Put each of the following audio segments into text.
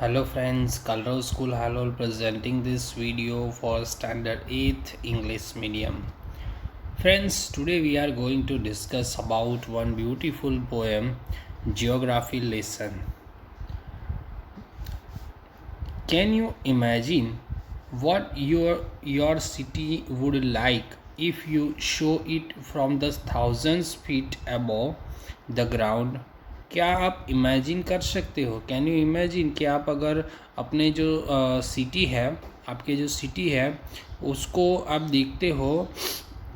Hello friends, Kalrao School Halol presenting this video for standard 8th English medium. Friends, today we are going to discuss about one beautiful poem, Geography Lesson. Can you imagine what your city would like if you show it from the thousands feet above the ground? क्या आप imagine कर सकते हो? Can you imagine कि आप अगर अपने जो सिटी है, आपके जो सिटी है उसको आप देखते हो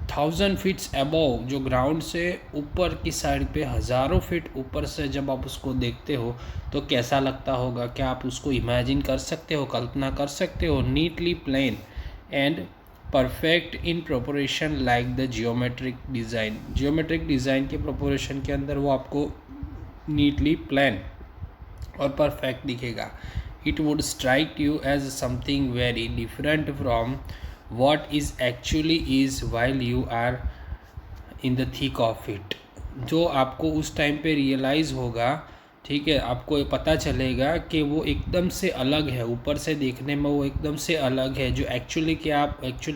1000 फीट्स अबव, जो ग्राउंड से ऊपर की साइड पे हज़ारों फीट ऊपर से जब आप उसको देखते हो तो कैसा लगता होगा? क्या आप उसको इमेजिन कर सकते हो, कल्पना कर सकते हो? Neatly plain and perfect in proportion like the geometric design के प्रोपोरेशन के अंदर वो आपको नीटली प्लान और परफेक्ट दिखेगा. It would strike you as something very different from what is actually is while you are in the thick of it. जो आपको उस टाइम पे रियलाइज़ होगा, ठीक है, आपको पता चलेगा कि वो एकदम से अलग है, ऊपर से देखने में वो एकदम से अलग है. जो एक्चुअली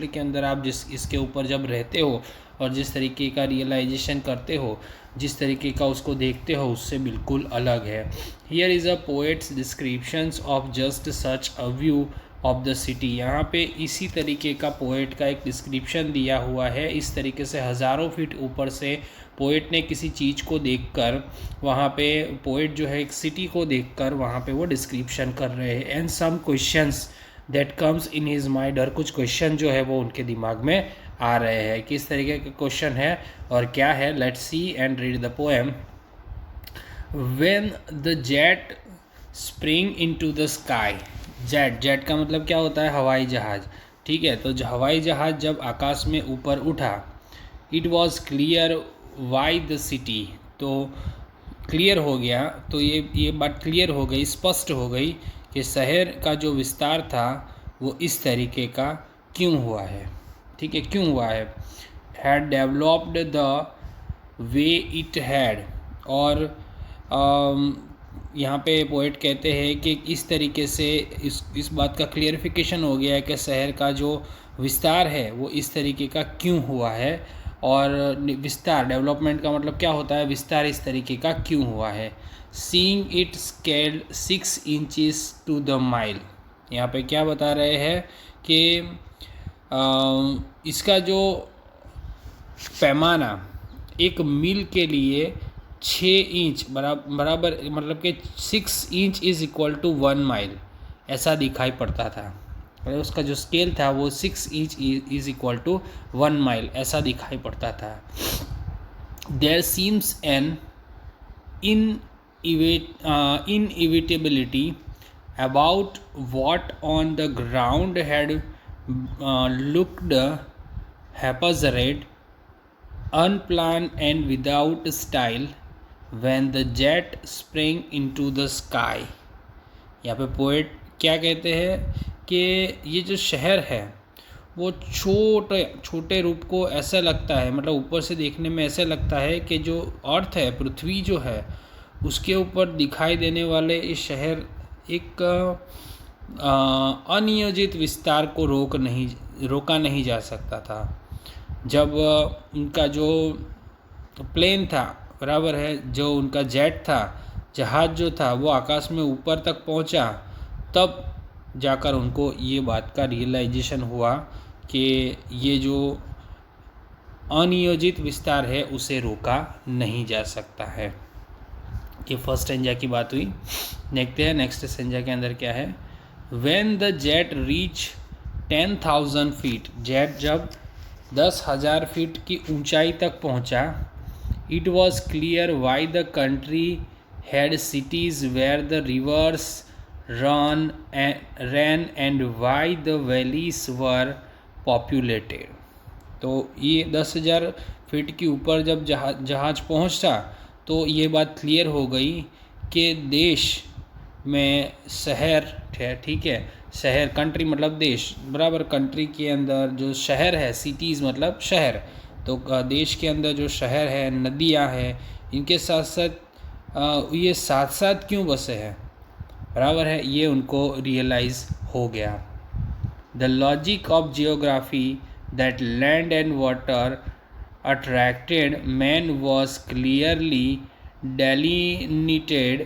के अंदर आप जिस इसके ऊपर जब रहते हो और जिस तरीके का रियलाइजेशन करते हो, जिस तरीके का उसको देखते हो, उससे बिल्कुल अलग है. Here is a poets descriptions of just such a view of the city. यहाँ पे इसी तरीके का पोएट का एक डिस्क्रिप्शन दिया हुआ है. इस तरीके से हज़ारों फीट ऊपर से पोएट ने किसी चीज़ को देखकर, वहाँ पे पोएट जो है एक सिटी को देखकर वहाँ पे वो डिस्क्रिप्शन कर रहे हैं. And some questions that comes in his mind, और कुछ क्वेश्चन जो है वो उनके दिमाग में आ रहे हैं. किस तरीके के क्वेश्चन है और क्या है? Let's see and read the poem. When the jet spring into the sky. Jet का मतलब क्या होता है? हवाई जहाज़. ठीक है, तो हवाई जहाज़ जब आकाश में ऊपर उठा, it was clear why the city. तो क्लियर हो गया, तो ये बात क्लियर हो गई, स्पष्ट हो गई कि शहर का जो विस्तार था वो इस तरीके का क्यों हुआ है. ठीक है, क्यों हुआ है? Had developed the way it had. और यहाँ पे पोएट कहते हैं कि इस तरीके से इस बात का क्लियरिफिकेशन हो गया है कि शहर का जो विस्तार है वो इस तरीके का क्यों हुआ है. और विस्तार, डेवलपमेंट का मतलब क्या होता है? विस्तार इस तरीके का क्यों हुआ है. Seeing it scaled 6 inches to the mile. यहाँ पे क्या बता रहे हैं कि इसका जो पैमाना एक मील के लिए 6 इंच बराबर, मतलब कि 6 inch is equal to 1 mile ऐसा दिखाई पड़ता था. और उसका जो स्केल था वो 6 inch is equal to 1 mile ऐसा दिखाई पड़ता था. There seems an inevitability about what on the ground had looked haphazard, unplanned and without style when the jet sprang into the sky. यहाँ पे पोएट क्या कहते हैं कि ये जो शहर है वो छोटे रूप को ऐसा लगता है, मतलब ऊपर से देखने में ऐसा लगता है कि जो अर्थ है, पृथ्वी जो है, उसके ऊपर दिखाई देने वाले इस शहर एक अनियोजित विस्तार को रोका नहीं जा सकता था. जब उनका जो प्लेन था, बराबर है, जो उनका जेट था, जहाज़ जो था, वो आकाश में ऊपर तक पहुंचा, तब जाकर उनको ये बात का रियलाइजेशन हुआ कि ये जो अनियोजित विस्तार है उसे रोका नहीं जा सकता है. ये फर्स्ट स्टेंजा की बात हुई. देखते हैं नेक्स्ट स्टेंजा के अंदर क्या है. When the jet reach 10,000 feet. जेट जब 10,000 फीट की ऊंचाई तक पहुंचा, it was clear why the country had cities where the rivers ran and why the valleys were populated. तो ये 10,000 फीट के ऊपर जब जहाज़ पहुंचा तो ये बात क्लियर हो गई कि देश में शहर है, ठीक है, शहर, कंट्री मतलब देश, बराबर, कंट्री के अंदर जो शहर है, सिटीज़ मतलब शहर, तो देश के अंदर जो शहर है, नदियाँ हैं, इनके साथ साथ ये साथ साथ क्यों बसे हैं? बराबर है, ये उनको रियलाइज़ हो गया। The logic of geography that land and water attracted man was clearly delineated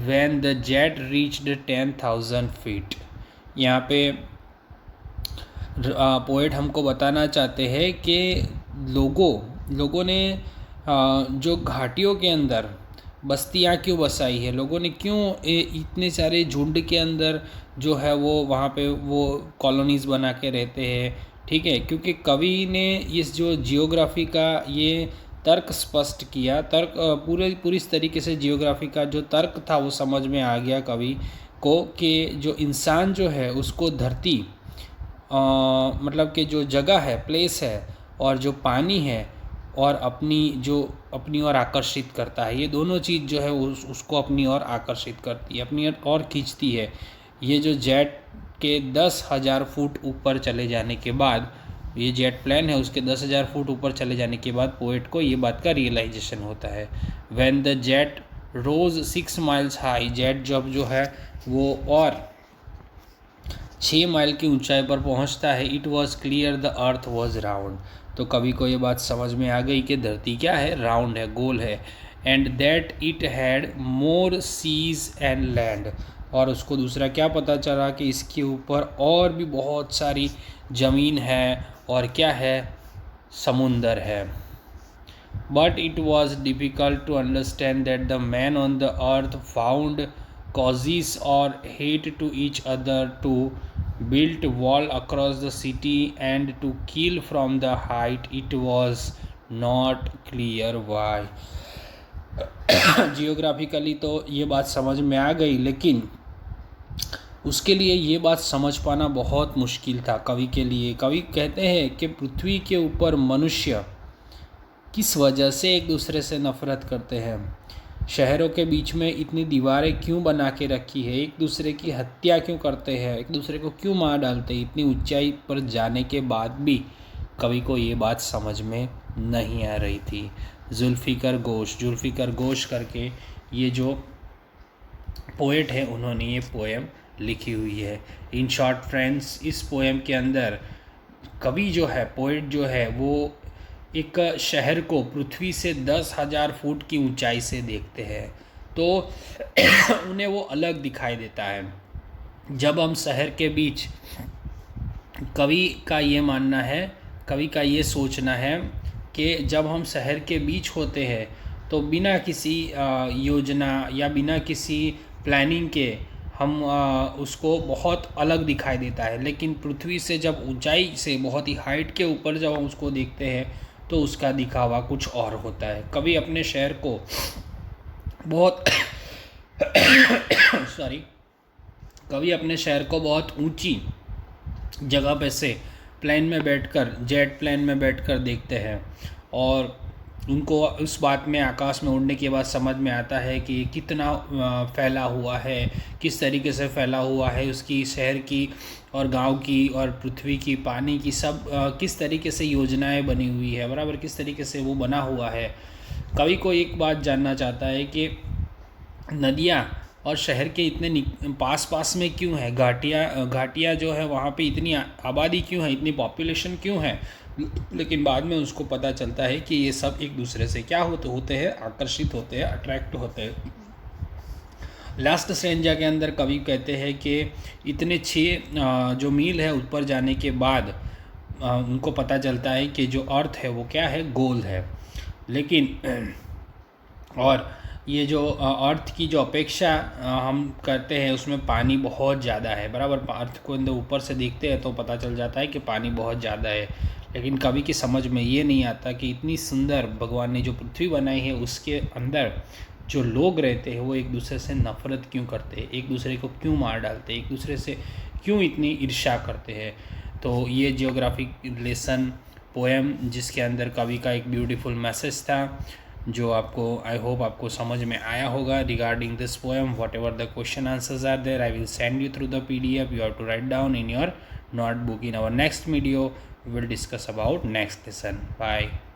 when the jet reached 10,000 feet। यहाँ पे पोएट हमको बताना चाहते हैं कि लोगों ने जो घाटियों के अंदर बस्तियाँ क्यों बसाई है, लोगों ने क्यों इतने सारे झुंड के अंदर जो है वो वहाँ पे वो कॉलोनीज़ बना के रहते हैं। ठीक है, क्योंकि कवि ने इस जो जियोग्राफी का ये तर्क स्पष्ट किया, पूरी इस तरीके से जियोग्राफी का जो तर्क था वो समझ में आ गया कवि को कि जो इंसान जो है उसको धरती मतलब कि जो जगह है, प्लेस है, और जो पानी है और अपनी ओर आकर्षित करता है, ये दोनों चीज़ जो है उसको अपनी ओर आकर्षित करती है, अपनी ओर खींचती है। ये जो जेट के 10,000 फुट ऊपर चले जाने के बाद, ये जेट प्लेन है उसके 10,000 फुट ऊपर चले जाने के बाद पोएट को ये बात का रियलाइजेशन होता है। When the jet rose 6 miles high, jet जब जो है वो और 6 माइल की ऊंचाई पर पहुंचता है, it was clear the earth was round, तो कवि को ये बात समझ में आ गई कि धरती क्या है, राउंड है, गोल है। And that it had more seas and land, और उसको दूसरा क्या पता चला कि इसके ऊपर और भी बहुत सारी ज़मीन है और क्या है, समुंदर है। But it was difficult to understand that the man on the earth found causes or hate to each other to build wall across the city and to kill from the height. It was not clear why। Geographically तो ये बात समझ में आ गई, लेकिन उसके लिए ये बात समझ पाना बहुत मुश्किल था कवि के लिए। कवि कहते हैं कि पृथ्वी के ऊपर मनुष्य किस वजह से एक दूसरे से नफरत करते हैं, शहरों के बीच में इतनी दीवारें क्यों बना के रखी है, एक दूसरे की हत्या क्यों करते हैं, एक दूसरे को क्यों मार डालते हैं। इतनी ऊंचाई पर जाने के बाद भी कवि को ये बात समझ में नहीं आ रही थी। जुल्फ़िकर घोष करके ये जो पोएट है उन्होंने ये पोएम लिखी हुई है। इन शॉर्ट फ्रेंड्स, इस पोएम के अंदर कवि जो है, पोएट जो है, वो एक शहर को पृथ्वी से 10,000 फुट की ऊंचाई से देखते हैं तो उन्हें वो अलग दिखाई देता है। जब हम शहर के बीच, कवि का ये मानना है, कवि का ये सोचना है कि जब हम शहर के बीच होते हैं तो बिना किसी योजना या बिना किसी प्लानिंग के हम उसको बहुत अलग दिखाई देता है, लेकिन पृथ्वी से जब ऊंचाई से, बहुत ही हाइट के ऊपर जब हम उसको देखते हैं तो उसका दिखावा कुछ और होता है। कवि अपने शहर को बहुत कवि अपने शहर को बहुत ऊंची जगह पे से प्लेन में बैठकर, जेट प्लेन में बैठकर देखते हैं, और उनको उस बात में, आकाश में उड़ने के बाद समझ में आता है कि कितना फैला हुआ है, किस तरीके से फैला हुआ है, उसकी शहर की और गांव की और पृथ्वी की, पानी की, सब किस तरीके से योजनाएं बनी हुई है, बराबर किस तरीके से वो बना हुआ है। कवि को एक बात जानना चाहता है कि नदियाँ और शहर के इतने पास में क्यों है, घाटियाँ जो है वहाँ पे इतनी आबादी क्यों है, इतनी पॉपुलेशन क्यों है। लेकिन बाद में उसको पता चलता है कि ये सब एक दूसरे से क्या होते हैं, आकर्षित होते हैं, अट्रैक्ट होते हैं। लास्ट स्ट्रेंजा के अंदर कवि कहते हैं कि इतने 6 जो मील है ऊपर जाने के बाद उनको पता चलता है कि जो अर्थ है वो क्या है, गोल है। लेकिन और ये जो अर्थ की जो अपेक्षा हम करते हैं उसमें पानी बहुत ज़्यादा है, बराबर। अर्थ को अंदर ऊपर से देखते हैं तो पता चल जाता है कि पानी बहुत ज़्यादा है, लेकिन कवि की समझ में ये नहीं आता कि इतनी सुंदर भगवान ने जो पृथ्वी बनाई है उसके अंदर जो लोग रहते हैं वो एक दूसरे से नफरत क्यों करते हैं, एक दूसरे को क्यों मार डालते हैं, एक दूसरे से क्यों इतनी ईर्ष्या करते हैं। तो ये जियोग्राफिक लेसन पोएम जिसके अंदर कवि का एक ब्यूटीफुल मैसेज था, जो आपको, आई होप आपको समझ में आया होगा। Regarding this poem, whatever the question answers are there, I will send you through the PDF. You have to write down in your notebook. In our next video we will discuss about next lesson. Bye.